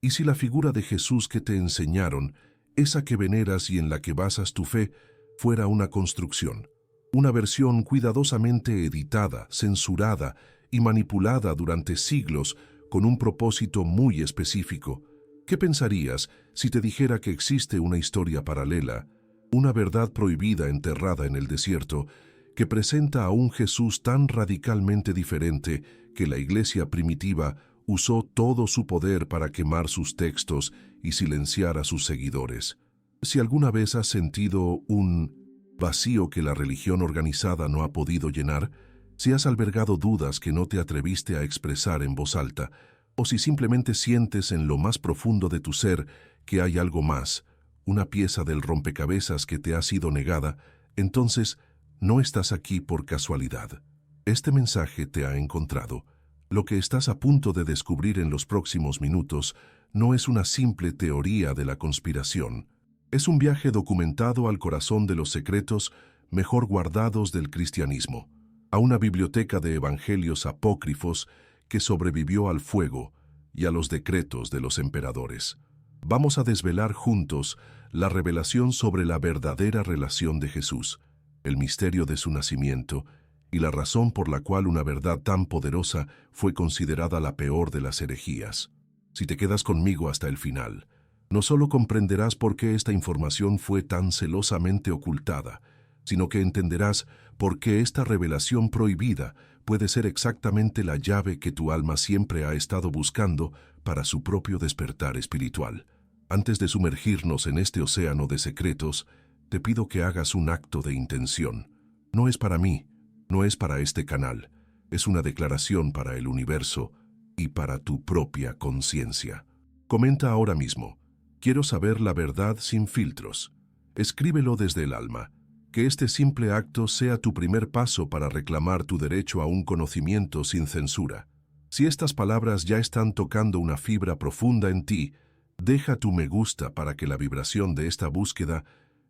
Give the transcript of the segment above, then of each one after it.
¿Y si la figura de Jesús que te enseñaron, esa que veneras y en la que basas tu fe, fuera una construcción? Una versión cuidadosamente editada, censurada y manipulada durante siglos con un propósito muy específico. ¿Qué pensarías si te dijera que existe una historia paralela, una verdad prohibida enterrada en el desierto, que presenta a un Jesús tan radicalmente diferente que la iglesia primitiva usó todo su poder para quemar sus textos y silenciar a sus seguidores? Si alguna vez has sentido un vacío que la religión organizada no ha podido llenar, si has albergado dudas que no te atreviste a expresar en voz alta, o si simplemente sientes en lo más profundo de tu ser que hay algo más, una pieza del rompecabezas que te ha sido negada, entonces no estás aquí por casualidad. Este mensaje te ha encontrado. Lo que estás a punto de descubrir en los próximos minutos no es una simple teoría de la conspiración. Es un viaje documentado al corazón de los secretos mejor guardados del cristianismo, a una biblioteca de evangelios apócrifos que sobrevivió al fuego y a los decretos de los emperadores. Vamos a desvelar juntos la revelación sobre la verdadera relación de Jesús, el misterio de su nacimiento y la razón por la cual una verdad tan poderosa fue considerada la peor de las herejías. Si te quedas conmigo hasta el final, no solo comprenderás por qué esta información fue tan celosamente ocultada, sino que entenderás por qué esta revelación prohibida puede ser exactamente la llave que tu alma siempre ha estado buscando para su propio despertar espiritual. Antes de sumergirnos en este océano de secretos, te pido que hagas un acto de intención. No es para mí, no es para este canal, es una declaración para el universo y para tu propia conciencia. Comenta ahora mismo: quiero saber la verdad sin filtros. Escríbelo desde el alma. Que este simple acto sea tu primer paso para reclamar tu derecho a un conocimiento sin censura. Si estas palabras ya están tocando una fibra profunda en ti, deja tu me gusta para que la vibración de esta búsqueda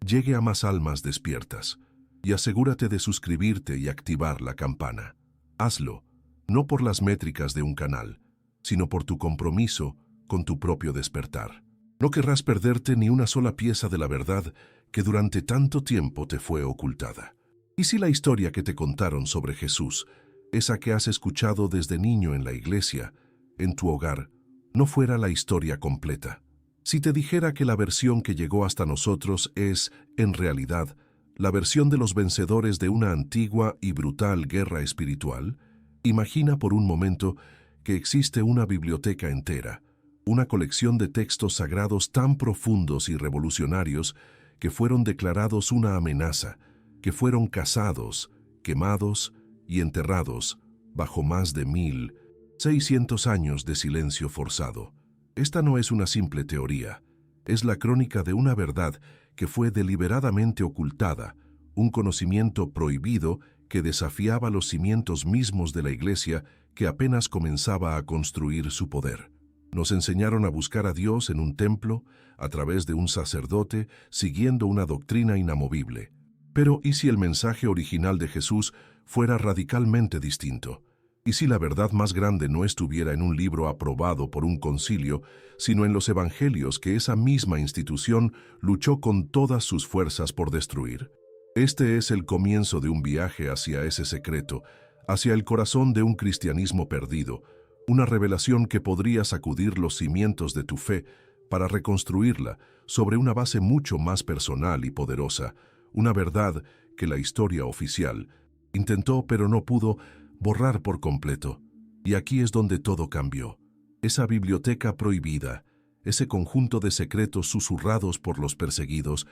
llegue a más almas despiertas. Y asegúrate de suscribirte y activar la campana. Hazlo, no por las métricas de un canal, sino por tu compromiso con tu propio despertar. No querrás perderte ni una sola pieza de la verdad que durante tanto tiempo te fue ocultada. ¿Y si la historia que te contaron sobre Jesús, esa que has escuchado desde niño en la iglesia, en tu hogar, no fuera la historia completa? Si te dijera que la versión que llegó hasta nosotros es, en realidad, la versión de los vencedores de una antigua y brutal guerra espiritual, imagina por un momento que existe una biblioteca entera, una colección de textos sagrados tan profundos y revolucionarios que fueron declarados una amenaza, que fueron cazados, quemados y enterrados bajo más de 1600 años de silencio forzado. Esta no es una simple teoría, es la crónica de una verdad que fue deliberadamente ocultada, un conocimiento prohibido que desafiaba los cimientos mismos de la Iglesia que apenas comenzaba a construir su poder. Nos enseñaron a buscar a Dios en un templo, a través de un sacerdote, siguiendo una doctrina inamovible. Pero ¿y si el mensaje original de Jesús fuera radicalmente distinto? ¿Y si la verdad más grande no estuviera en un libro aprobado por un concilio, sino en los evangelios que esa misma institución luchó con todas sus fuerzas por destruir? Este es el comienzo de un viaje hacia ese secreto, hacia el corazón de un cristianismo perdido, una revelación que podría sacudir los cimientos de tu fe para reconstruirla sobre una base mucho más personal y poderosa, una verdad que la historia oficial intentó pero no pudo borrar por completo. Y aquí es donde todo cambió. Esa biblioteca prohibida, ese conjunto de secretos susurrados por los perseguidos,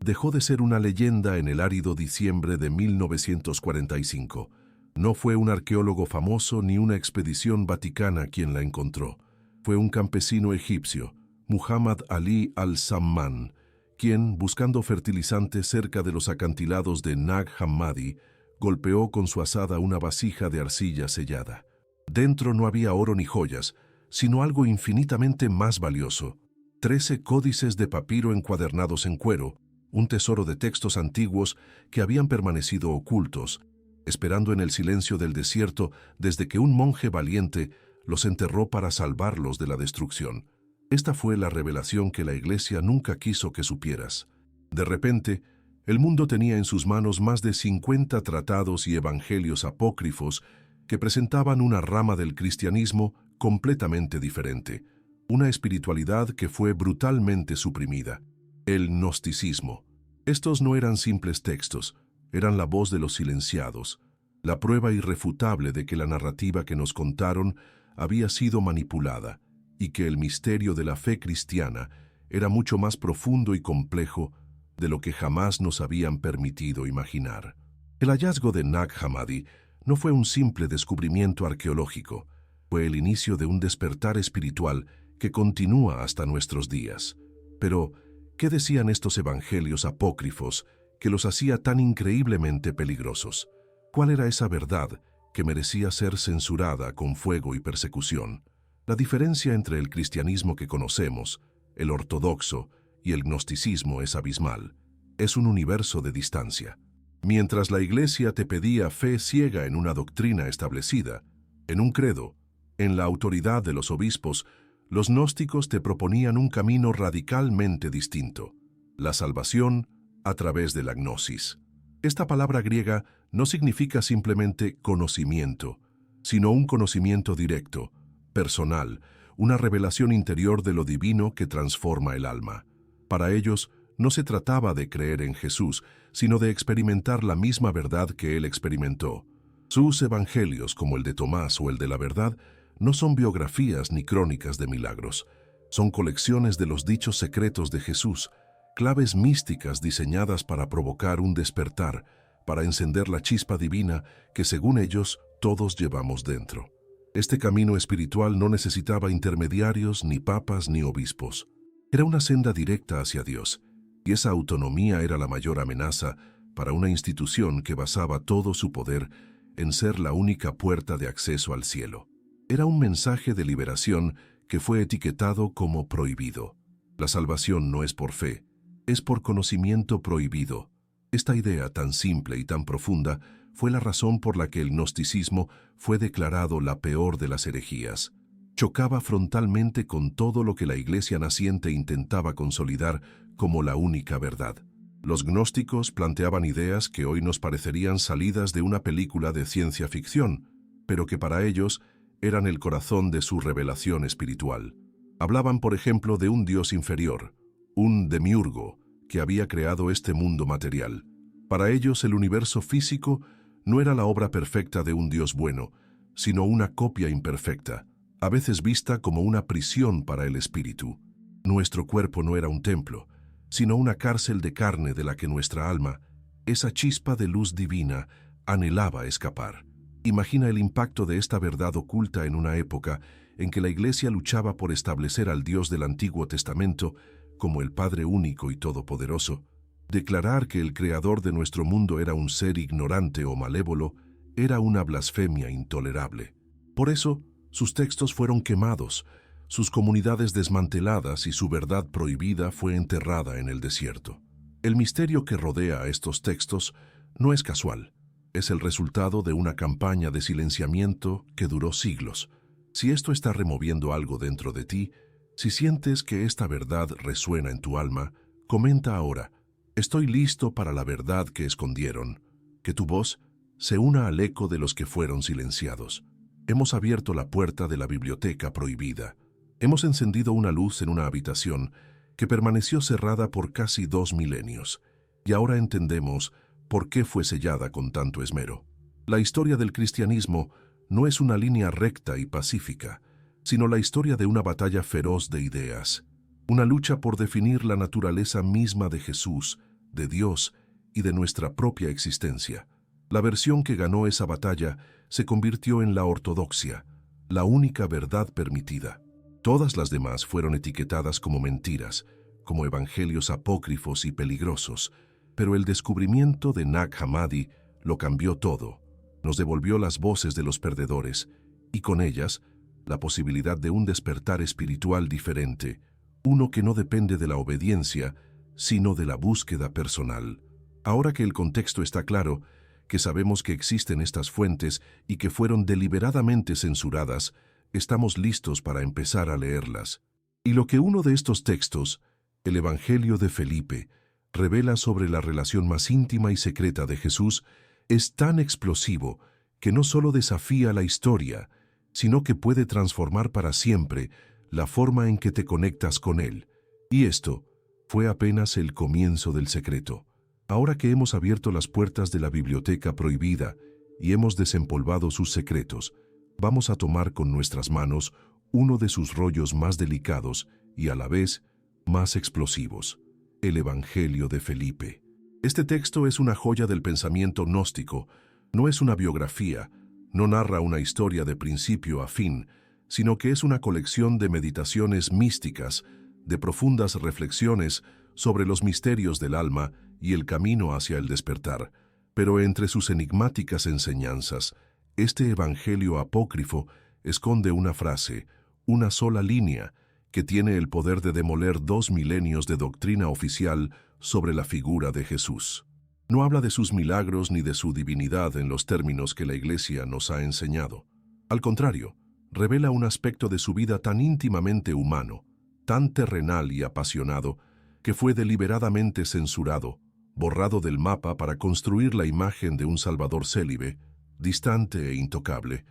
dejó de ser una leyenda en el árido diciembre de 1945. No fue un arqueólogo famoso ni una expedición vaticana quien la encontró. Fue un campesino egipcio, Muhammad Ali al-Samman, quien, buscando fertilizante cerca de los acantilados de Nag Hammadi, golpeó con su azada una vasija de arcilla sellada. Dentro no había oro ni joyas, sino algo infinitamente más valioso: 13 códices de papiro encuadernados en cuero, un tesoro de textos antiguos que habían permanecido ocultos, esperando en el silencio del desierto desde que un monje valiente los enterró para salvarlos de la destrucción. Esta fue la revelación que la Iglesia nunca quiso que supieras. De repente, el mundo tenía en sus manos más de 50 tratados y evangelios apócrifos que presentaban una rama del cristianismo completamente diferente, una espiritualidad que fue brutalmente suprimida, el gnosticismo. Estos no eran simples textos, eran la voz de los silenciados, la prueba irrefutable de que la narrativa que nos contaron había sido manipulada y que el misterio de la fe cristiana era mucho más profundo y complejo de lo que jamás nos habían permitido imaginar. El hallazgo de Nag Hammadi no fue un simple descubrimiento arqueológico, fue el inicio de un despertar espiritual que continúa hasta nuestros días. Pero, ¿qué decían estos evangelios apócrifos que los hacía tan increíblemente peligrosos? ¿Cuál era esa verdad que merecía ser censurada con fuego y persecución? La diferencia entre el cristianismo que conocemos, el ortodoxo y el gnosticismo es abismal. Es un universo de distancia. Mientras la Iglesia te pedía fe ciega en una doctrina establecida, en un credo, en la autoridad de los obispos, los gnósticos te proponían un camino radicalmente distinto: la salvación a través de la gnosis. Esta palabra griega no significa simplemente conocimiento, sino un conocimiento directo, personal, una revelación interior de lo divino que transforma el alma. Para ellos, no se trataba de creer en Jesús, sino de experimentar la misma verdad que Él experimentó. Sus evangelios, como el de Tomás o el de la verdad, no son biografías ni crónicas de milagros. Son colecciones de los dichos secretos de Jesús, claves místicas diseñadas para provocar un despertar, para encender la chispa divina que, según ellos, todos llevamos dentro. Este camino espiritual no necesitaba intermediarios, ni papas, ni obispos. Era una senda directa hacia Dios, y esa autonomía era la mayor amenaza para una institución que basaba todo su poder en ser la única puerta de acceso al cielo. Era un mensaje de liberación que fue etiquetado como prohibido. La salvación no es por fe, es por conocimiento prohibido. Esta idea tan simple y tan profunda fue la razón por la que el gnosticismo fue declarado la peor de las herejías. Chocaba frontalmente con todo lo que la Iglesia naciente intentaba consolidar como la única verdad. Los gnósticos planteaban ideas que hoy nos parecerían salidas de una película de ciencia ficción, pero que para ellos eran el corazón de su revelación espiritual. Hablaban, por ejemplo, de un Dios inferior, un demiurgo, que había creado este mundo material. Para ellos, el universo físico no era la obra perfecta de un Dios bueno, sino una copia imperfecta, a veces vista como una prisión para el espíritu. Nuestro cuerpo no era un templo, sino una cárcel de carne de la que nuestra alma, esa chispa de luz divina, anhelaba escapar. Imagina el impacto de esta verdad oculta en una época en que la Iglesia luchaba por establecer al Dios del Antiguo Testamento como el Padre único y todopoderoso. Declarar que el creador de nuestro mundo era un ser ignorante o malévolo era una blasfemia intolerable. Por eso, sus textos fueron quemados, sus comunidades desmanteladas y su verdad prohibida fue enterrada en el desierto. El misterio que rodea a estos textos no es casual, es el resultado de una campaña de silenciamiento que duró siglos. Si esto está removiendo algo dentro de ti, si sientes que esta verdad resuena en tu alma, comenta ahora: estoy listo para la verdad que escondieron, que tu voz se una al eco de los que fueron silenciados. Hemos abierto la puerta de la biblioteca prohibida. Hemos encendido una luz en una habitación que permaneció cerrada por casi 2 milenios, y ahora entendemos por qué fue sellada con tanto esmero. La historia del cristianismo no es una línea recta y pacífica, sino la historia de una batalla feroz de ideas, una lucha por definir la naturaleza misma de Jesús, de Dios y de nuestra propia existencia. La versión que ganó esa batalla se convirtió en la ortodoxia, la única verdad permitida. Todas las demás fueron etiquetadas como mentiras, como evangelios apócrifos y peligrosos, pero el descubrimiento de Nag Hammadi lo cambió todo. Nos devolvió las voces de los perdedores y con ellas la posibilidad de un despertar espiritual diferente, uno que no depende de la obediencia, sino de la búsqueda personal. Ahora que el contexto está claro, que sabemos que existen estas fuentes y que fueron deliberadamente censuradas, estamos listos para empezar a leerlas. Y lo que uno de estos textos, el Evangelio de Felipe, revela sobre la relación más íntima y secreta de Jesús, es tan explosivo que no solo desafía la historia, sino que puede transformar para siempre la forma en que te conectas con Él. Y esto fue apenas el comienzo del secreto. Ahora que hemos abierto las puertas de la biblioteca prohibida y hemos desempolvado sus secretos, vamos a tomar con nuestras manos uno de sus rollos más delicados y a la vez más explosivos, el Evangelio de Felipe. Este texto es una joya del pensamiento gnóstico, no es una biografía, no narra una historia de principio a fin, sino que es una colección de meditaciones místicas, de profundas reflexiones sobre los misterios del alma y el camino hacia el despertar. Pero entre sus enigmáticas enseñanzas, este Evangelio apócrifo esconde una frase, una sola línea, que tiene el poder de demoler 2 milenios de doctrina oficial sobre la figura de Jesús. No habla de sus milagros ni de su divinidad en los términos que la Iglesia nos ha enseñado. Al contrario, revela un aspecto de su vida tan íntimamente humano, tan terrenal y apasionado, que fue deliberadamente censurado, borrado del mapa para construir la imagen de un Salvador célibe, distante e intocable.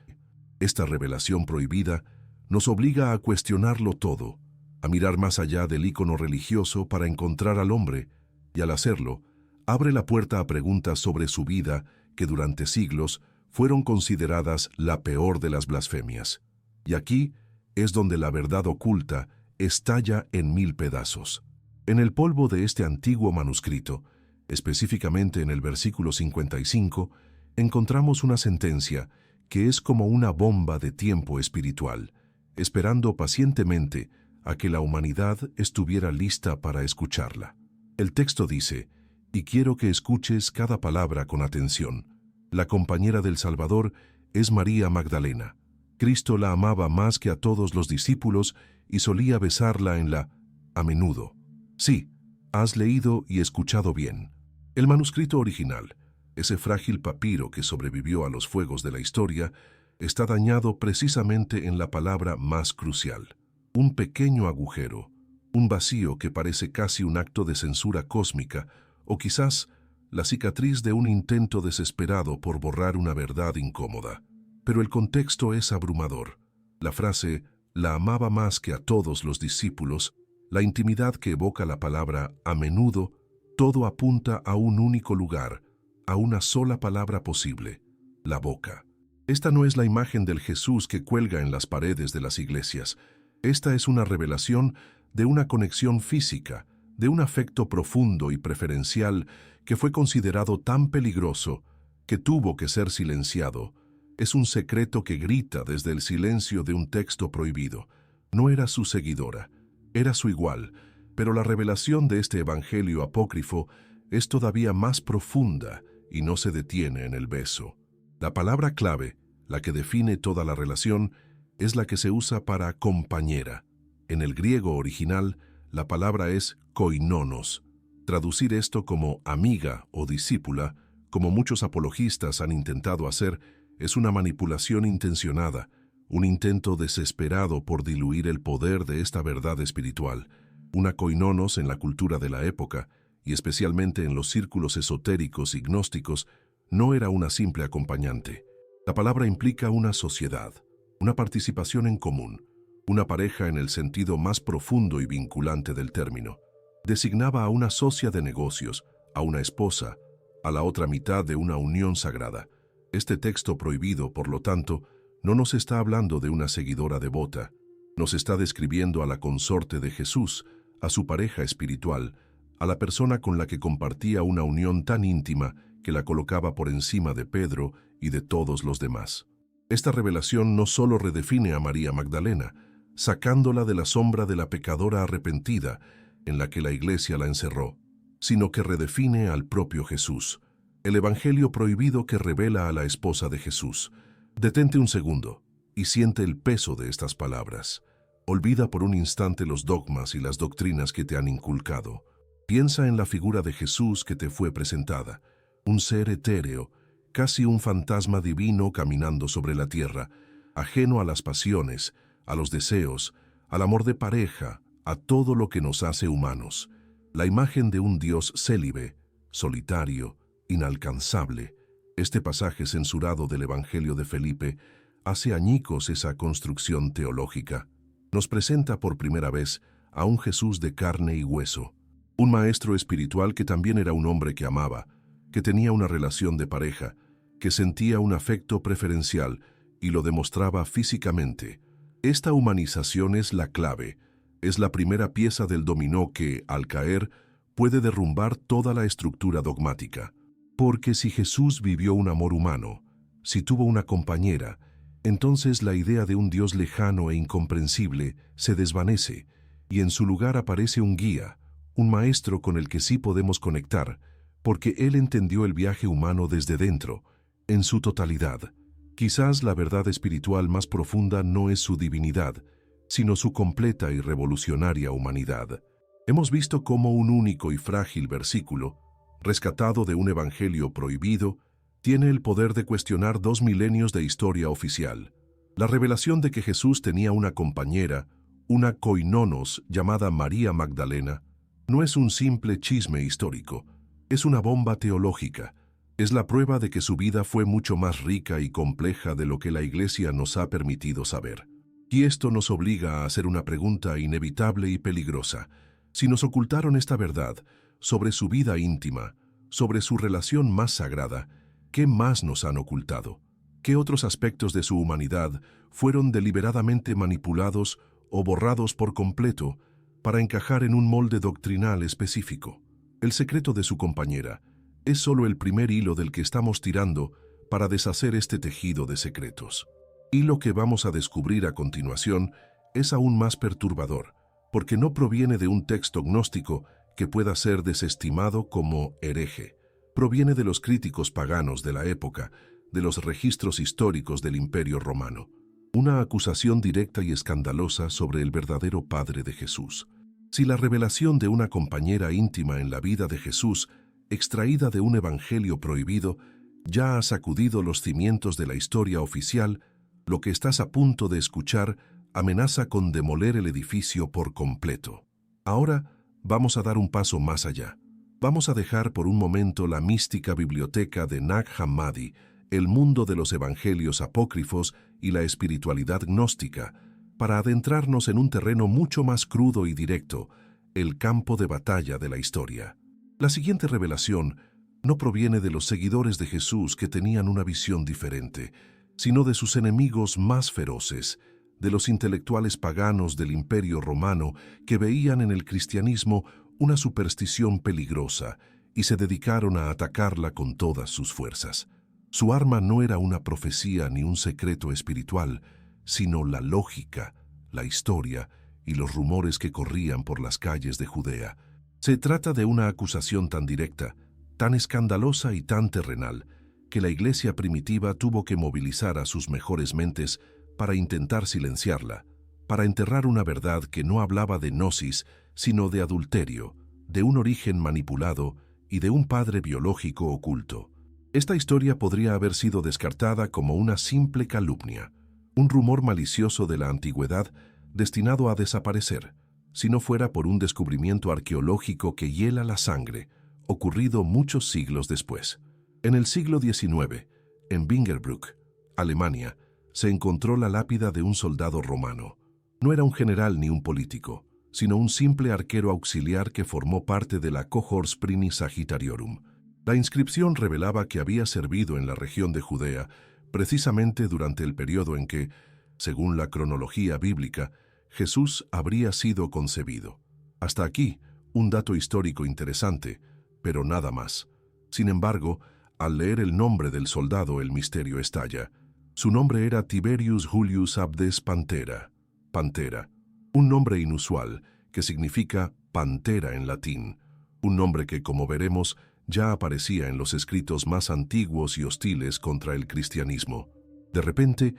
Esta revelación prohibida nos obliga a cuestionarlo todo, a mirar más allá del ícono religioso para encontrar al hombre, y al hacerlo, abre la puerta a preguntas sobre su vida que durante siglos fueron consideradas la peor de las blasfemias. Y aquí es donde la verdad oculta estalla en 1000 pedazos. En el polvo de este antiguo manuscrito, específicamente en el versículo 55, encontramos una sentencia que es como una bomba de tiempo espiritual, esperando pacientemente a que la humanidad estuviera lista para escucharla. El texto dice, y quiero que escuches cada palabra con atención. La compañera del Salvador es María Magdalena. Cristo la amaba más que a todos los discípulos y solía besarla a menudo. Sí, has leído y escuchado bien. El manuscrito original, ese frágil papiro que sobrevivió a los fuegos de la historia, está dañado precisamente en la palabra más crucial. Un pequeño agujero, un vacío que parece casi un acto de censura cósmica, o quizás la cicatriz de un intento desesperado por borrar una verdad incómoda. Pero el contexto es abrumador. La frase, la amaba más que a todos los discípulos, la intimidad que evoca la palabra a menudo, todo apunta a un único lugar, a una sola palabra posible, la boca. Esta no es la imagen del Jesús que cuelga en las paredes de las iglesias. Esta es una revelación de una conexión física, de un afecto profundo y preferencial que fue considerado tan peligroso que tuvo que ser silenciado. Es un secreto que grita desde el silencio de un texto prohibido. No era su seguidora, era su igual, pero la revelación de este evangelio apócrifo es todavía más profunda y no se detiene en el beso. La palabra clave, la que define toda la relación, es la que se usa para compañera. En el griego original, la palabra es koinonos. Traducir esto como amiga o discípula, como muchos apologistas han intentado hacer, es una manipulación intencionada, un intento desesperado por diluir el poder de esta verdad espiritual. Una koinonos en la cultura de la época, y especialmente en los círculos esotéricos y gnósticos, no era una simple acompañante. La palabra implica una sociedad, una participación en común, una pareja en el sentido más profundo y vinculante del término. Designaba a una socia de negocios, a una esposa, a la otra mitad de una unión sagrada. Este texto prohibido, por lo tanto, no nos está hablando de una seguidora devota, nos está describiendo a la consorte de Jesús, a su pareja espiritual, a la persona con la que compartía una unión tan íntima que la colocaba por encima de Pedro y de todos los demás. Esta revelación no solo redefine a María Magdalena, sacándola de la sombra de la pecadora arrepentida en la que la Iglesia la encerró, sino que redefine al propio Jesús, el evangelio prohibido que revela a la esposa de Jesús. Detente un segundo y siente el peso de estas palabras. Olvida por un instante los dogmas y las doctrinas que te han inculcado. Piensa en la figura de Jesús que te fue presentada, un ser etéreo, casi un fantasma divino caminando sobre la tierra, ajeno a las pasiones, a los deseos, al amor de pareja, a todo lo que nos hace humanos. La imagen de un Dios célibe, solitario, inalcanzable. Este pasaje censurado del Evangelio de Felipe hace añicos esa construcción teológica. Nos presenta por primera vez a un Jesús de carne y hueso, un maestro espiritual que también era un hombre que amaba, que tenía una relación de pareja, que sentía un afecto preferencial y lo demostraba físicamente. Esta humanización es la clave, es la primera pieza del dominó que, al caer, puede derrumbar toda la estructura dogmática. Porque si Jesús vivió un amor humano, si tuvo una compañera, entonces la idea de un Dios lejano e incomprensible se desvanece, y en su lugar aparece un guía, un maestro con el que sí podemos conectar, porque Él entendió el viaje humano desde dentro, en su totalidad. Quizás la verdad espiritual más profunda no es su divinidad, sino su completa y revolucionaria humanidad. Hemos visto cómo un único y frágil versículo, rescatado de un evangelio prohibido, tiene el poder de cuestionar 2 milenios de historia oficial. La revelación de que Jesús tenía una compañera, una koinonos llamada María Magdalena, no es un simple chisme histórico, es una bomba teológica. Es la prueba de que su vida fue mucho más rica y compleja de lo que la Iglesia nos ha permitido saber. Y esto nos obliga a hacer una pregunta inevitable y peligrosa. Si nos ocultaron esta verdad sobre su vida íntima, sobre su relación más sagrada, ¿qué más nos han ocultado? ¿Qué otros aspectos de su humanidad fueron deliberadamente manipulados o borrados por completo para encajar en un molde doctrinal específico? El secreto de su compañera es solo el primer hilo del que estamos tirando para deshacer este tejido de secretos. Y lo que vamos a descubrir a continuación es aún más perturbador, porque no proviene de un texto gnóstico que pueda ser desestimado como hereje. Proviene de los críticos paganos de la época, de los registros históricos del Imperio Romano. Una acusación directa y escandalosa sobre el verdadero Padre de Jesús. Si la revelación de una compañera íntima en la vida de Jesús, extraída de un evangelio prohibido, ya ha sacudido los cimientos de la historia oficial, lo que estás a punto de escuchar amenaza con demoler el edificio por completo. Ahora vamos a dar un paso más allá. Vamos a dejar por un momento la mística biblioteca de Nag Hammadi, el mundo de los evangelios apócrifos y la espiritualidad gnóstica, para adentrarnos en un terreno mucho más crudo y directo, el campo de batalla de la historia. La siguiente revelación no proviene de los seguidores de Jesús que tenían una visión diferente, sino de sus enemigos más feroces, de los intelectuales paganos del Imperio Romano que veían en el cristianismo una superstición peligrosa y se dedicaron a atacarla con todas sus fuerzas. Su arma no era una profecía ni un secreto espiritual, sino la lógica, la historia y los rumores que corrían por las calles de Judea. Se trata de una acusación tan directa, tan escandalosa y tan terrenal, que la Iglesia primitiva tuvo que movilizar a sus mejores mentes para intentar silenciarla, para enterrar una verdad que no hablaba de gnosis, sino de adulterio, de un origen manipulado y de un padre biológico oculto. Esta historia podría haber sido descartada como una simple calumnia, un rumor malicioso de la antigüedad destinado a desaparecer, si no fuera por un descubrimiento arqueológico que hiela la sangre, ocurrido muchos siglos después. En el siglo XIX, en Bingerbruck, Alemania, se encontró la lápida de un soldado romano. No era un general ni un político, sino un simple arquero auxiliar que formó parte de la Cohors Prini Sagittariorum. La inscripción revelaba que había servido en la región de Judea precisamente durante el periodo en que, según la cronología bíblica, Jesús habría sido concebido. Hasta aquí, un dato histórico interesante, pero nada más. Sin embargo, al leer el nombre del soldado, el misterio estalla. Su nombre era Tiberius Julius Abdes Pantera, Pantera, un nombre inusual que significa pantera en latín, un nombre que, como veremos, ya aparecía en los escritos más antiguos y hostiles contra el cristianismo. De repente,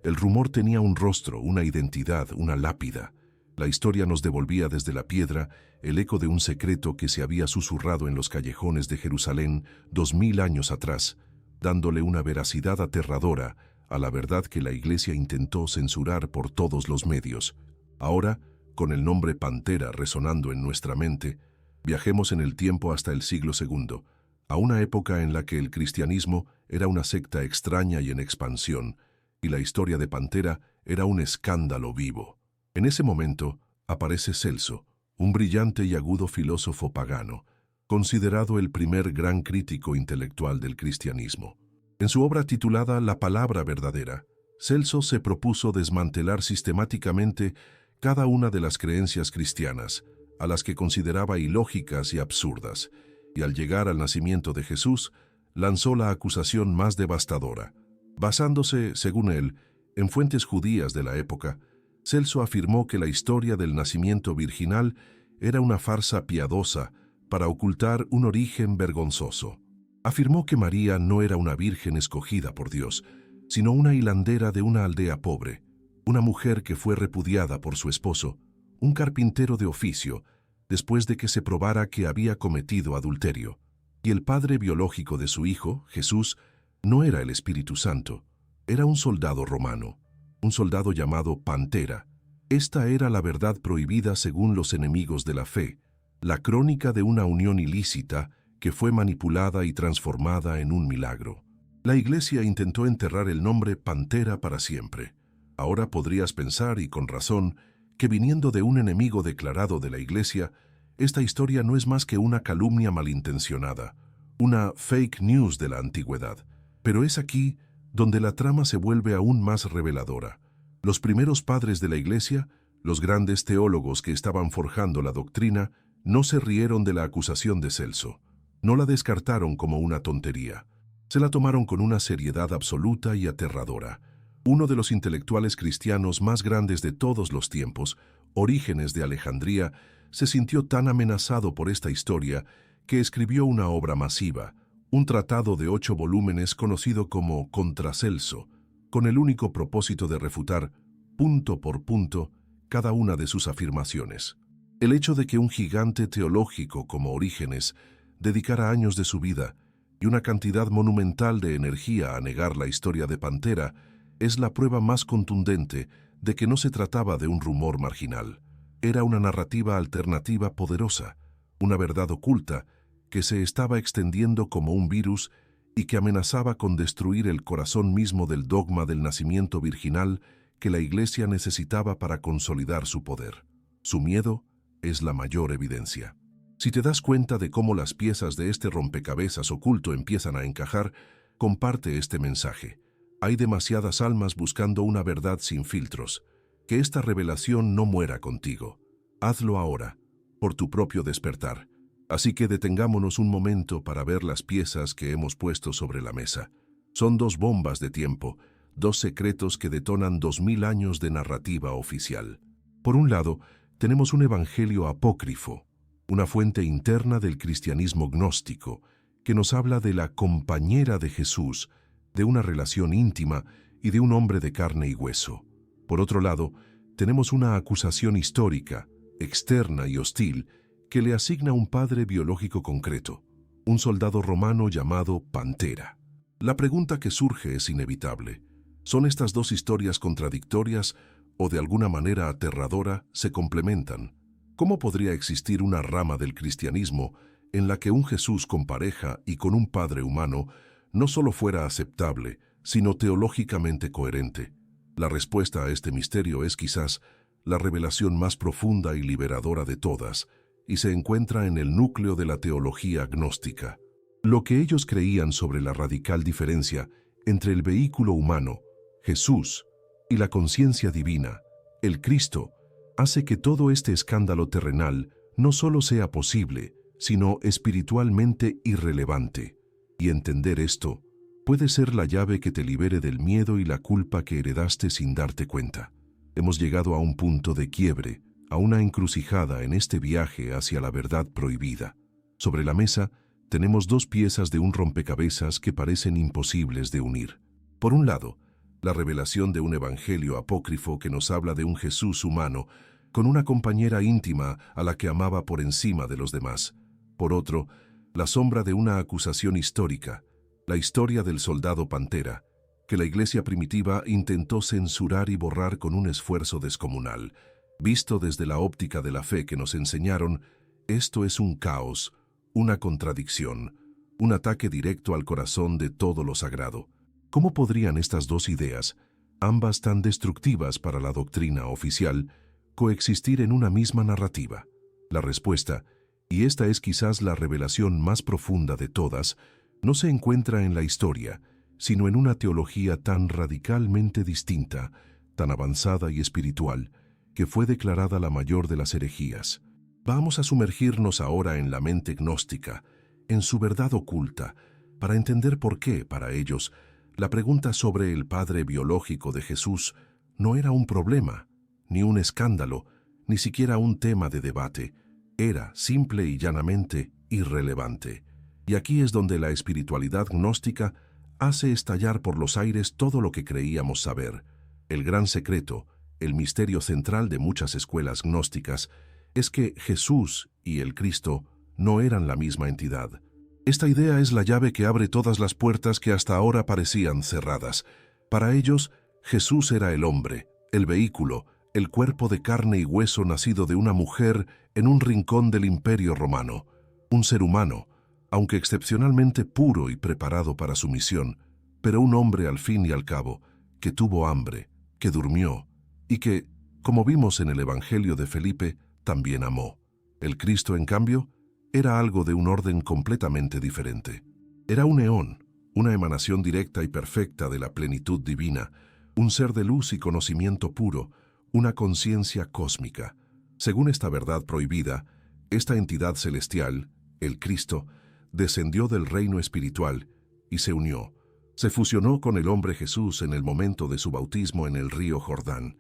el rumor tenía un rostro, una identidad, una lápida. La historia nos devolvía desde la piedra el eco de un secreto que se había susurrado en los callejones de Jerusalén 2000 años atrás, dándole una veracidad aterradora a la verdad que la Iglesia intentó censurar por todos los medios. Ahora, con el nombre Pantera resonando en nuestra mente, viajemos en el tiempo hasta el siglo II, a una época en la que el cristianismo era una secta extraña y en expansión, y la historia de Pantera era un escándalo vivo. En ese momento aparece Celso, un brillante y agudo filósofo pagano, considerado el primer gran crítico intelectual del cristianismo. En su obra titulada La palabra verdadera, Celso se propuso desmantelar sistemáticamente cada una de las creencias cristianas, a las que consideraba ilógicas y absurdas, y al llegar al nacimiento de Jesús, lanzó la acusación más devastadora. Basándose, según él, en fuentes judías de la época, Celso afirmó que la historia del nacimiento virginal era una farsa piadosa para ocultar un origen vergonzoso. Afirmó que María no era una virgen escogida por Dios, sino una hilandera de una aldea pobre, una mujer que fue repudiada por su esposo, un carpintero de oficio, después de que se probara que había cometido adulterio. Y el padre biológico de su hijo, Jesús, no era el Espíritu Santo, era un soldado romano, un soldado llamado Pantera. Esta era la verdad prohibida según los enemigos de la fe, la crónica de una unión ilícita que fue manipulada y transformada en un milagro. La Iglesia intentó enterrar el nombre Pantera para siempre. Ahora podrías pensar, y con razón, que viniendo de un enemigo declarado de la Iglesia, esta historia no es más que una calumnia malintencionada, una fake news de la antigüedad. Pero es aquí donde la trama se vuelve aún más reveladora. Los primeros padres de la Iglesia, los grandes teólogos que estaban forjando la doctrina, no se rieron de la acusación de Celso. No la descartaron como una tontería. Se la tomaron con una seriedad absoluta y aterradora. Uno de los intelectuales cristianos más grandes de todos los tiempos, Orígenes de Alejandría, se sintió tan amenazado por esta historia que escribió una obra masiva, un tratado de 8 volúmenes conocido como Contra Celso, con el único propósito de refutar, punto por punto, cada una de sus afirmaciones. El hecho de que un gigante teológico como Orígenes dedicara años de su vida y una cantidad monumental de energía a negar la historia de Pantera es la prueba más contundente de que no se trataba de un rumor marginal. Era una narrativa alternativa poderosa, una verdad oculta que se estaba extendiendo como un virus y que amenazaba con destruir el corazón mismo del dogma del nacimiento virginal que la Iglesia necesitaba para consolidar su poder. Su miedo es la mayor evidencia. Si te das cuenta de cómo las piezas de este rompecabezas oculto empiezan a encajar, comparte este mensaje. Hay demasiadas almas buscando una verdad sin filtros. Que esta revelación no muera contigo. Hazlo ahora, por tu propio despertar. Así que detengámonos un momento para ver las piezas que hemos puesto sobre la mesa. Son 2 bombas de tiempo, 2 secretos que detonan 2000 años de narrativa oficial. Por un lado, tenemos un evangelio apócrifo, una fuente interna del cristianismo gnóstico, que nos habla de la compañera de Jesús, de una relación íntima y de un hombre de carne y hueso. Por otro lado, tenemos una acusación histórica, externa y hostil, que le asigna un padre biológico concreto, un soldado romano llamado Pantera. La pregunta que surge es inevitable. ¿Son estas 2 historias contradictorias o de alguna manera aterradora se complementan? ¿Cómo podría existir una rama del cristianismo en la que un Jesús con pareja y con un padre humano no solo fuera aceptable, sino teológicamente coherente? La respuesta a este misterio es quizás la revelación más profunda y liberadora de todas, y se encuentra en el núcleo de la teología gnóstica. Lo que ellos creían sobre la radical diferencia entre el vehículo humano, Jesús, y la conciencia divina, el Cristo, hace que todo este escándalo terrenal no solo sea posible, sino espiritualmente irrelevante. Y entender esto puede ser la llave que te libere del miedo y la culpa que heredaste sin darte cuenta. Hemos llegado a un punto de quiebre, a una encrucijada en este viaje hacia la verdad prohibida. Sobre la mesa tenemos 2 piezas de un rompecabezas que parecen imposibles de unir. Por un lado, la revelación de un evangelio apócrifo que nos habla de un Jesús humano, con una compañera íntima a la que amaba por encima de los demás. Por otro, la sombra de una acusación histórica, la historia del soldado Pantera, que la Iglesia primitiva intentó censurar y borrar con un esfuerzo descomunal. Visto desde la óptica de la fe que nos enseñaron, esto es un caos, una contradicción, un ataque directo al corazón de todo lo sagrado. ¿Cómo podrían estas dos ideas, ambas tan destructivas para la doctrina oficial, coexistir en una misma narrativa? La respuesta, y esta es quizás la revelación más profunda de todas, no se encuentra en la historia, sino en una teología tan radicalmente distinta, tan avanzada y espiritual, que fue declarada la mayor de las herejías. Vamos a sumergirnos ahora en la mente gnóstica, en su verdad oculta, para entender por qué, para ellos, la pregunta sobre el padre biológico de Jesús no era un problema, ni un escándalo, ni siquiera un tema de debate. Era, simple y llanamente, irrelevante. Y aquí es donde la espiritualidad gnóstica hace estallar por los aires todo lo que creíamos saber. El gran secreto, el misterio central de muchas escuelas gnósticas, es que Jesús y el Cristo no eran la misma entidad. Esta idea es la llave que abre todas las puertas que hasta ahora parecían cerradas. Para ellos, Jesús era el hombre, el vehículo, el cuerpo de carne y hueso nacido de una mujer en un rincón del Imperio Romano, un ser humano, aunque excepcionalmente puro y preparado para su misión, pero un hombre al fin y al cabo, que tuvo hambre, que durmió, y que, como vimos en el Evangelio de Felipe, también amó. El Cristo, en cambio, era algo de un orden completamente diferente. Era un eón, una emanación directa y perfecta de la plenitud divina, un ser de luz y conocimiento puro, una conciencia cósmica. Según esta verdad prohibida, esta entidad celestial, el Cristo, descendió del reino espiritual y se unió. Se fusionó con el hombre Jesús en el momento de su bautismo en el río Jordán.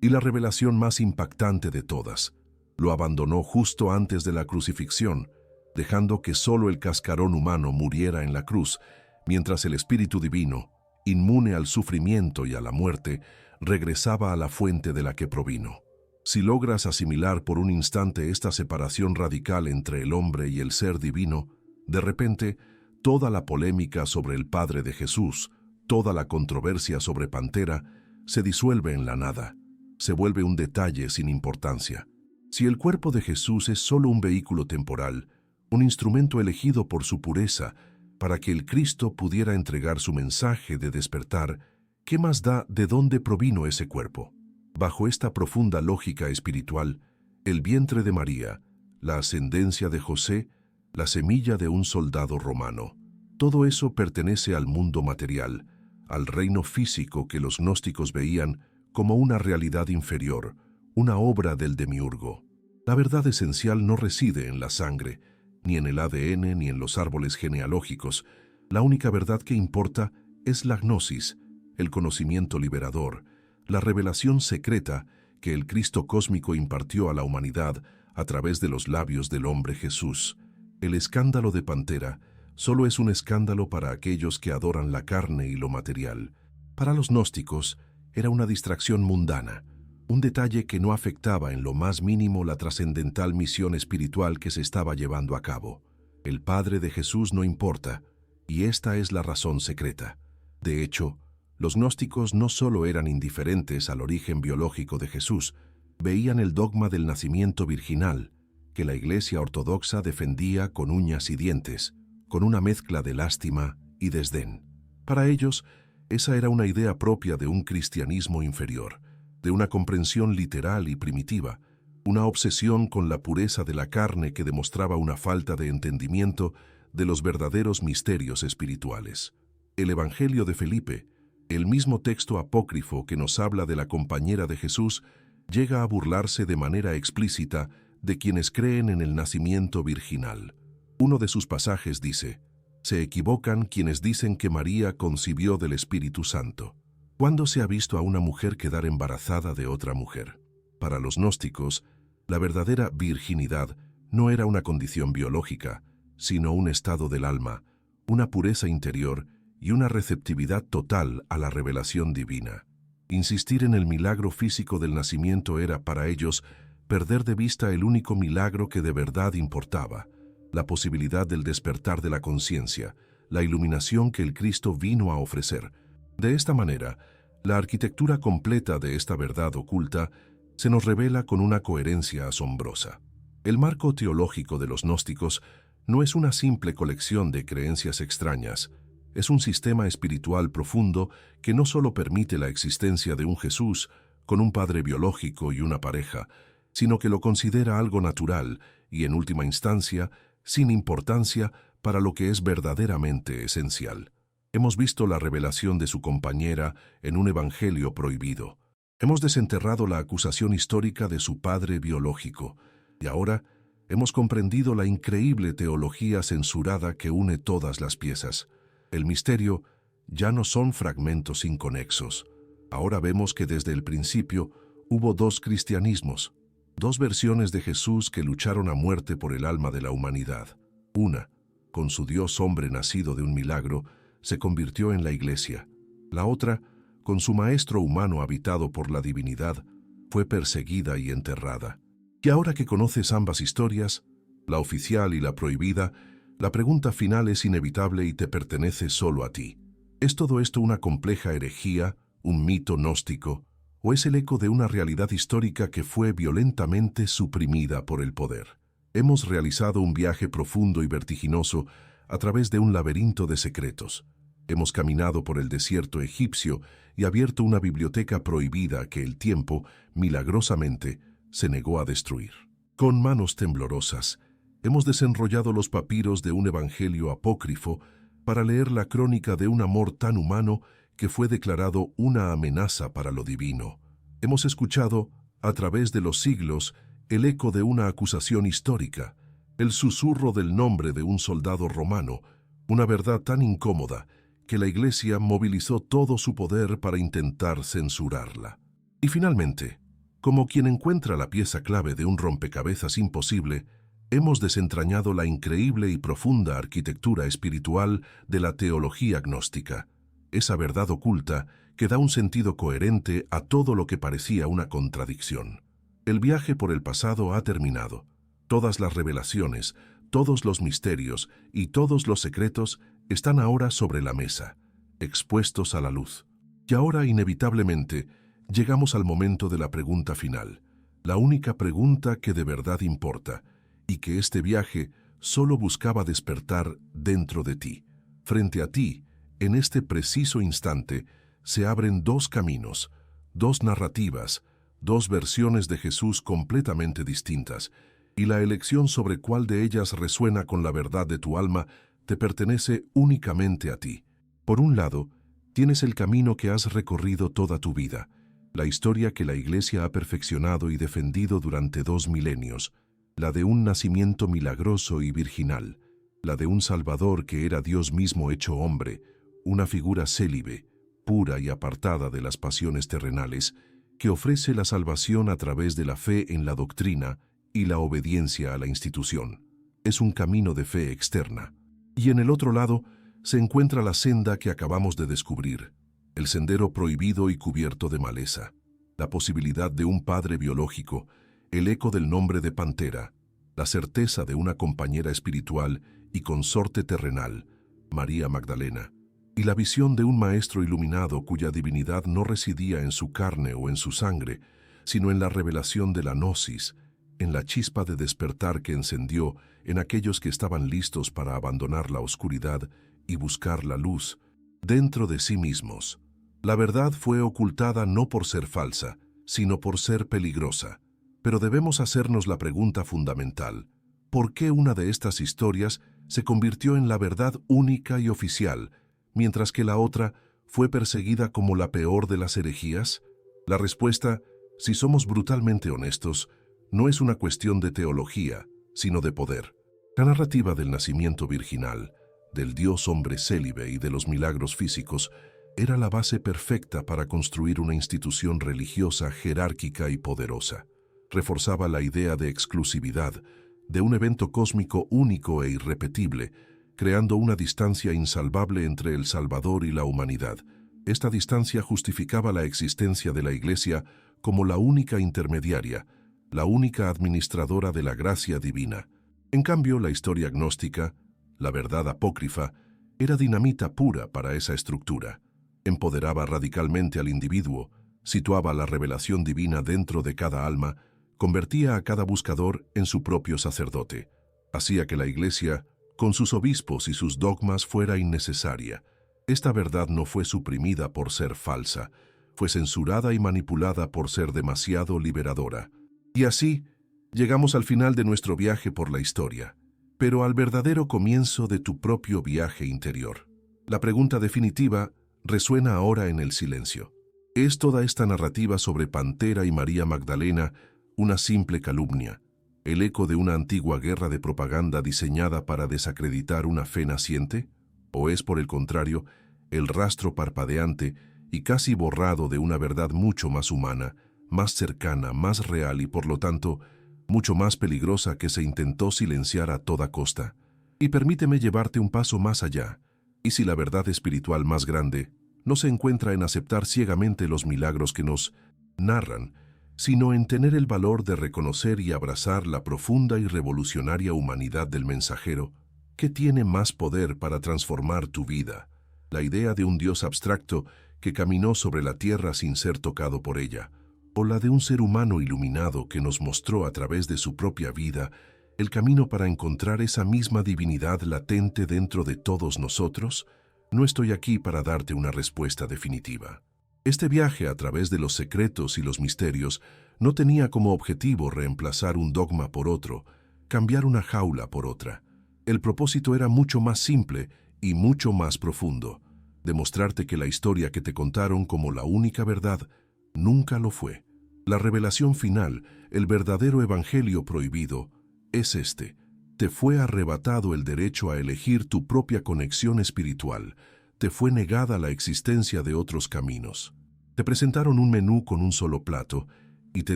Y la revelación más impactante de todas, lo abandonó justo antes de la crucifixión, dejando que solo el cascarón humano muriera en la cruz, mientras el Espíritu Divino, inmune al sufrimiento y a la muerte, regresaba a la fuente de la que provino. Si logras asimilar por un instante esta separación radical entre el hombre y el ser divino, de repente, toda la polémica sobre el Padre de Jesús, toda la controversia sobre Pantera, se disuelve en la nada, se vuelve un detalle sin importancia. Si el cuerpo de Jesús es solo un vehículo temporal, un instrumento elegido por su pureza para que el Cristo pudiera entregar su mensaje de despertar, ¿qué más da de dónde provino ese cuerpo? Bajo esta profunda lógica espiritual, el vientre de María, la ascendencia de José, la semilla de un soldado romano, todo eso pertenece al mundo material, al reino físico que los gnósticos veían como una realidad inferior, una obra del demiurgo. La verdad esencial no reside en la sangre, ni en el ADN, ni en los árboles genealógicos. La única verdad que importa es la gnosis, el conocimiento liberador, la revelación secreta que el Cristo cósmico impartió a la humanidad a través de los labios del hombre Jesús. El escándalo de Pantera solo es un escándalo para aquellos que adoran la carne y lo material. Para los gnósticos, era una distracción mundana, un detalle que no afectaba en lo más mínimo la trascendental misión espiritual que se estaba llevando a cabo. El Padre de Jesús no importa, y esta es la razón secreta. De hecho, los gnósticos no solo eran indiferentes al origen biológico de Jesús, veían el dogma del nacimiento virginal, que la Iglesia ortodoxa defendía con uñas y dientes, con una mezcla de lástima y desdén. Para ellos, esa era una idea propia de un cristianismo inferior, de una comprensión literal y primitiva, una obsesión con la pureza de la carne que demostraba una falta de entendimiento de los verdaderos misterios espirituales. El Evangelio de Felipe, el mismo texto apócrifo que nos habla de la compañera de Jesús, llega a burlarse de manera explícita de quienes creen en el nacimiento virginal. Uno de sus pasajes dice: «Se equivocan quienes dicen que María concibió del Espíritu Santo». ¿Cuándo se ha visto a una mujer quedar embarazada de otra mujer? Para los gnósticos, la verdadera virginidad no era una condición biológica, sino un estado del alma, una pureza interior y una receptividad total a la revelación divina. Insistir en el milagro físico del nacimiento era, para ellos, perder de vista el único milagro que de verdad importaba, la posibilidad del despertar de la conciencia, la iluminación que el Cristo vino a ofrecer. De esta manera, la arquitectura completa de esta verdad oculta se nos revela con una coherencia asombrosa. El marco teológico de los gnósticos no es una simple colección de creencias extrañas, es un sistema espiritual profundo que no solo permite la existencia de un Jesús con un padre biológico y una pareja, sino que lo considera algo natural y, en última instancia, sin importancia para lo que es verdaderamente esencial. Hemos visto la revelación de su compañera en un evangelio prohibido. Hemos desenterrado la acusación histórica de su padre biológico, y ahora hemos comprendido la increíble teología censurada que une todas las piezas. El misterio ya no son fragmentos inconexos. Ahora vemos que desde el principio hubo dos cristianismos, dos versiones de Jesús que lucharon a muerte por el alma de la humanidad. Una, con su Dios hombre nacido de un milagro, se convirtió en la Iglesia. La otra, con su maestro humano habitado por la divinidad, fue perseguida y enterrada. Y ahora que conoces ambas historias, la oficial y la prohibida, la pregunta final es inevitable y te pertenece solo a ti. ¿Es todo esto una compleja herejía, un mito gnóstico, o es el eco de una realidad histórica que fue violentamente suprimida por el poder? Hemos realizado un viaje profundo y vertiginoso a través de un laberinto de secretos. Hemos caminado por el desierto egipcio y abierto una biblioteca prohibida que el tiempo, milagrosamente, se negó a destruir. Con manos temblorosas, hemos desenrollado los papiros de un evangelio apócrifo para leer la crónica de un amor tan humano que fue declarado una amenaza para lo divino. Hemos escuchado, a través de los siglos, el eco de una acusación histórica, el susurro del nombre de un soldado romano, una verdad tan incómoda que la Iglesia movilizó todo su poder para intentar censurarla. Y finalmente, como quien encuentra la pieza clave de un rompecabezas imposible, hemos desentrañado la increíble y profunda arquitectura espiritual de la teología gnóstica, esa verdad oculta que da un sentido coherente a todo lo que parecía una contradicción. El viaje por el pasado ha terminado. Todas las revelaciones, todos los misterios y todos los secretos están ahora sobre la mesa, expuestos a la luz. Y ahora, inevitablemente, llegamos al momento de la pregunta final, la única pregunta que de verdad importa, y que este viaje solo buscaba despertar dentro de ti. Frente a ti, en este preciso instante, se abren dos caminos, dos narrativas, dos versiones de Jesús completamente distintas, y la elección sobre cuál de ellas resuena con la verdad de tu alma te pertenece únicamente a ti. Por un lado, tienes el camino que has recorrido toda tu vida, la historia que la Iglesia ha perfeccionado y defendido durante 2 milenios, la de un nacimiento milagroso y virginal, la de un Salvador que era Dios mismo hecho hombre, una figura célibe, pura y apartada de las pasiones terrenales, que ofrece la salvación a través de la fe en la doctrina y la obediencia a la institución. Es un camino de fe externa. Y en el otro lado se encuentra la senda que acabamos de descubrir, el sendero prohibido y cubierto de maleza, la posibilidad de un padre biológico, el eco del nombre de Pantera, la certeza de una compañera espiritual y consorte terrenal, María Magdalena, y la visión de un maestro iluminado cuya divinidad no residía en su carne o en su sangre, sino en la revelación de la gnosis, en la chispa de despertar que encendió en aquellos que estaban listos para abandonar la oscuridad y buscar la luz dentro de sí mismos. La verdad fue ocultada no por ser falsa, sino por ser peligrosa. Pero debemos hacernos la pregunta fundamental: ¿por qué una de estas historias se convirtió en la verdad única y oficial, mientras que la otra fue perseguida como la peor de las herejías? La respuesta, si somos brutalmente honestos, no es una cuestión de teología, sino de poder. La narrativa del nacimiento virginal, del Dios hombre célibe y de los milagros físicos era la base perfecta para construir una institución religiosa jerárquica y poderosa. Reforzaba la idea de exclusividad, de un evento cósmico único e irrepetible, creando una distancia insalvable entre el Salvador y la humanidad. Esta distancia justificaba la existencia de la Iglesia como la única intermediaria, la única administradora de la gracia divina. En cambio, la historia gnóstica, la verdad apócrifa, era dinamita pura para esa estructura. Empoderaba radicalmente al individuo, situaba la revelación divina dentro de cada alma, convertía a cada buscador en su propio sacerdote, hacía que la Iglesia, con sus obispos y sus dogmas, fuera innecesaria. Esta verdad no fue suprimida por ser falsa, fue censurada y manipulada por ser demasiado liberadora. Y así, llegamos al final de nuestro viaje por la historia, pero al verdadero comienzo de tu propio viaje interior. La pregunta definitiva resuena ahora en el silencio. ¿Es toda esta narrativa sobre Pantera y María Magdalena una simple calumnia, el eco de una antigua guerra de propaganda diseñada para desacreditar una fe naciente? ¿O es, por el contrario, el rastro parpadeante y casi borrado de una verdad mucho más humana, más cercana, más real y, por lo tanto, mucho más peligrosa, que se intentó silenciar a toda costa? Y permíteme llevarte un paso más allá. ¿Y si la verdad espiritual más grande no se encuentra en aceptar ciegamente los milagros que nos narran, sino en tener el valor de reconocer y abrazar la profunda y revolucionaria humanidad del mensajero, que tiene más poder para transformar tu vida? La idea de un Dios abstracto que caminó sobre la tierra sin ser tocado por ella, o la de un ser humano iluminado que nos mostró a través de su propia vida el camino para encontrar esa misma divinidad latente dentro de todos nosotros? No estoy aquí para darte una respuesta definitiva. Este viaje a través de los secretos y los misterios no tenía como objetivo reemplazar un dogma por otro, cambiar una jaula por otra. El propósito era mucho más simple y mucho más profundo: demostrarte que la historia que te contaron como la única verdad nunca lo fue. La revelación final, el verdadero evangelio prohibido, es este: te fue arrebatado el derecho a elegir tu propia conexión espiritual, te fue negada la existencia de otros caminos. Te presentaron un menú con un solo plato y te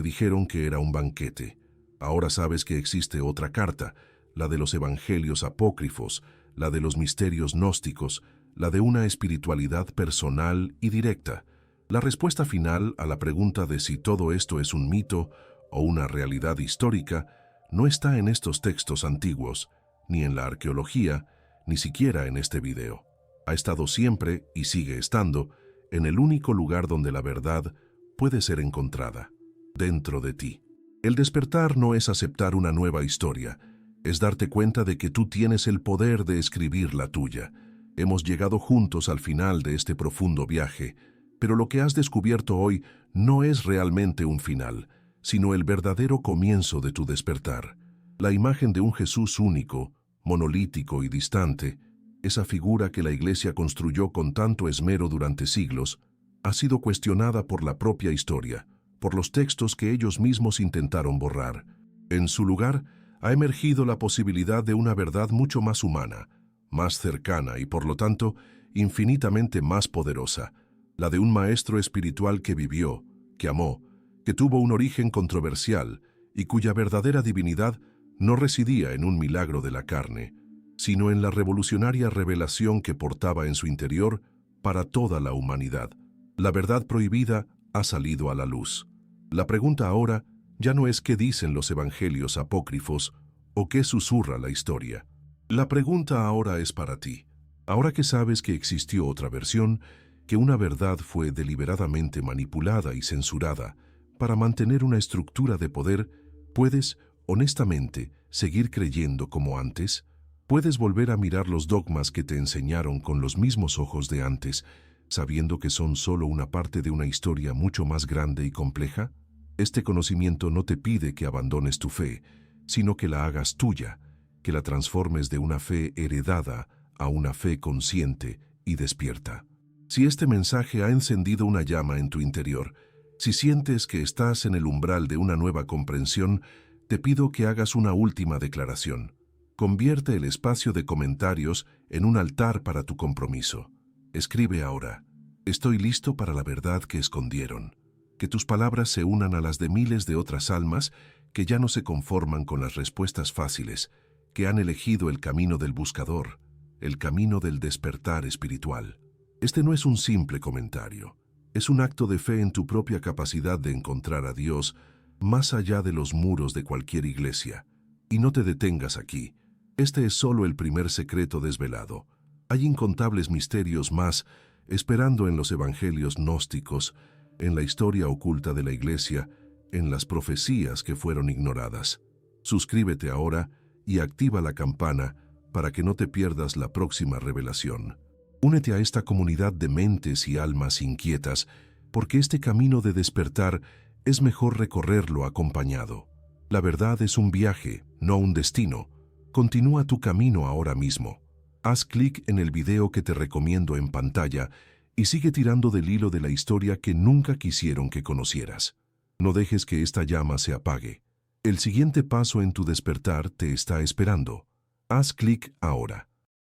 dijeron que era un banquete. Ahora sabes que existe otra carta, la de los evangelios apócrifos, la de los misterios gnósticos, la de una espiritualidad personal y directa. La respuesta final a la pregunta de si todo esto es un mito o una realidad histórica no está en estos textos antiguos, ni en la arqueología, ni siquiera en este video. Ha estado siempre, y sigue estando, en el único lugar donde la verdad puede ser encontrada: dentro de ti. El despertar no es aceptar una nueva historia, es darte cuenta de que tú tienes el poder de escribir la tuya. Hemos llegado juntos al final de este profundo viaje, pero lo que has descubierto hoy no es realmente un final, sino el verdadero comienzo de tu despertar. La imagen de un Jesús único, monolítico y distante, esa figura que la Iglesia construyó con tanto esmero durante siglos, ha sido cuestionada por la propia historia, por los textos que ellos mismos intentaron borrar. En su lugar, ha emergido la posibilidad de una verdad mucho más humana, más cercana y, por lo tanto, infinitamente más poderosa: la de un maestro espiritual que vivió, que amó, que tuvo un origen controversial y cuya verdadera divinidad no residía en un milagro de la carne, sino en la revolucionaria revelación que portaba en su interior para toda la humanidad. La verdad prohibida ha salido a la luz. La pregunta ahora ya no es qué dicen los evangelios apócrifos o qué susurra la historia. La pregunta ahora es para ti. Ahora que sabes que existió otra versión, que una verdad fue deliberadamente manipulada y censurada para mantener una estructura de poder, ¿puedes, honestamente, seguir creyendo como antes? ¿Puedes volver a mirar los dogmas que te enseñaron con los mismos ojos de antes, sabiendo que son solo una parte de una historia mucho más grande y compleja? Este conocimiento no te pide que abandones tu fe, sino que la hagas tuya, que la transformes de una fe heredada a una fe consciente y despierta. Si este mensaje ha encendido una llama en tu interior, si sientes que estás en el umbral de una nueva comprensión, te pido que hagas una última declaración. Convierte el espacio de comentarios en un altar para tu compromiso. Escribe ahora: estoy listo para la verdad que escondieron. Que tus palabras se unan a las de miles de otras almas que ya no se conforman con las respuestas fáciles, que han elegido el camino del buscador, el camino del despertar espiritual. Este no es un simple comentario, es un acto de fe en tu propia capacidad de encontrar a Dios más allá de los muros de cualquier iglesia. Y no te detengas aquí. Este es solo el primer secreto desvelado. Hay incontables misterios más esperando en los evangelios gnósticos, en la historia oculta de la Iglesia, en las profecías que fueron ignoradas. Suscríbete ahora y activa la campana para que no te pierdas la próxima revelación. Únete a esta comunidad de mentes y almas inquietas, porque este camino de despertar es mejor recorrerlo acompañado. La verdad es un viaje, no un destino. Continúa tu camino ahora mismo. Haz clic en el video que te recomiendo en pantalla y sigue tirando del hilo de la historia que nunca quisieron que conocieras. No dejes que esta llama se apague. El siguiente paso en tu despertar te está esperando. Haz clic ahora.